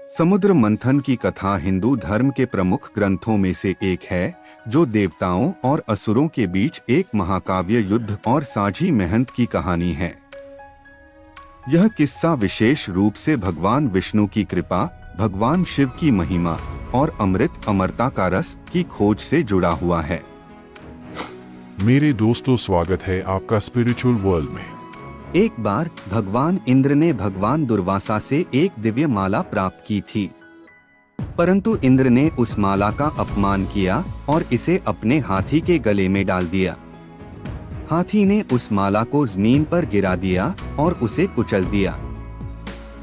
समुद्र मंथन की कथा हिंदू धर्म के प्रमुख ग्रंथों में से एक है, जो देवताओं और असुरों के बीच एक महाकाव्य युद्ध और साझी मेहनत की कहानी है। यह किस्सा विशेष रूप से भगवान विष्णु की कृपा, भगवान शिव की महिमा और अमृत अमरता का रस की खोज से जुड़ा हुआ है। मेरे दोस्तों, स्वागत है आपका स्पिरिचुअल वर्ल्ड में। एक बार भगवान इंद्र ने भगवान दुर्वासा से एक दिव्य माला प्राप्त की थी, परंतु इंद्र ने उस माला का अपमान किया और इसे अपने हाथी के गले में डाल दिया। हाथी ने उस माला को जमीन पर गिरा दिया और उसे कुचल दिया।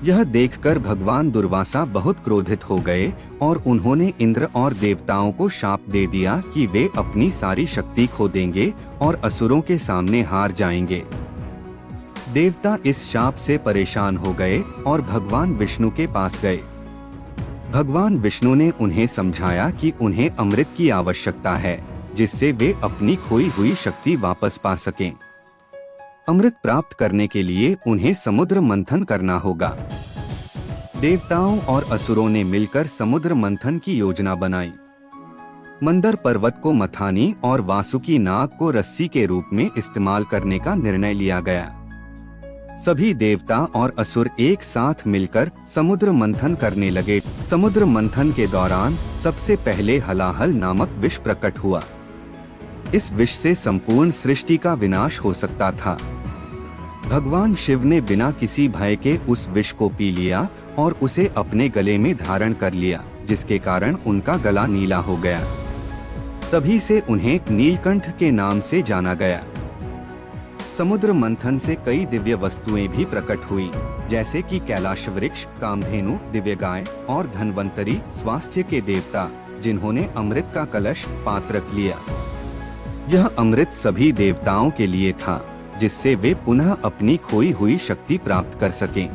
यह देखकर भगवान दुर्वासा बहुत क्रोधित हो गए और उन्होंने इंद्र और देवताओं को शाप दे दिया कि वे अपनी सारी शक्ति खो देंगे और असुरों के सामने हार जाएंगे। देवता इस शाप से परेशान हो गए और भगवान विष्णु के पास गए। भगवान विष्णु ने उन्हें समझाया कि उन्हें अमृत की आवश्यकता है, जिससे वे अपनी खोई हुई शक्ति वापस पा सकें। अमृत प्राप्त करने के लिए उन्हें समुद्र मंथन करना होगा। देवताओं और असुरों ने मिलकर समुद्र मंथन की योजना बनाई। मंदर पर्वत को मथानी और वासुकी नाग को रस्सी के रूप में इस्तेमाल करने का निर्णय लिया गया। सभी देवता और असुर एक साथ मिलकर समुद्र मंथन करने लगे। समुद्र मंथन के दौरान सबसे पहले हलाहल नामक विष प्रकट हुआ। इस विष से संपूर्ण सृष्टि का विनाश हो सकता था। भगवान शिव ने बिना किसी भय के उस विष को पी लिया और उसे अपने गले में धारण कर लिया, जिसके कारण उनका गला नीला हो गया। तभी से उन्हें नीलकंठ के नाम से जाना गया। समुद्र मंथन से कई दिव्य वस्तुएं भी प्रकट हुई, जैसे कि कैलाश वृक्ष, कामधेनु, दिव्य गाय और धन्वंतरी, स्वास्थ्य के देवता, जिन्होंने अमृत का कलश पात्र रख लिया। यह अमृत सभी देवताओं के लिए था, जिससे वे पुनः अपनी खोई हुई शक्ति प्राप्त कर सकें।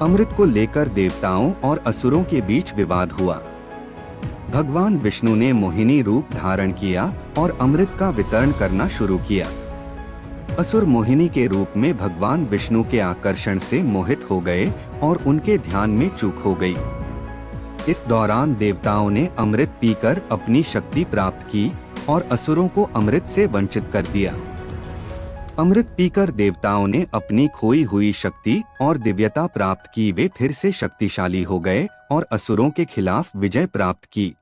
अमृत को लेकर देवताओं और असुरों के बीच विवाद हुआ। भगवान विष्णु ने मोहिनी रूप धारण किया और अमृत का वितरण करना शुरू किया। असुर मोहिनी के रूप में भगवान विष्णु के आकर्षण से मोहित हो गए और उनके ध्यान में चूक हो गई। इस दौरान देवताओं ने अमृत पीकर अपनी शक्ति प्राप्त की और असुरों को अमृत से वंचित कर दिया। अमृत पीकर देवताओं ने अपनी खोई हुई शक्ति और दिव्यता प्राप्त की। वे फिर से शक्तिशाली हो गए और असुरों के खिलाफ विजय प्राप्त की।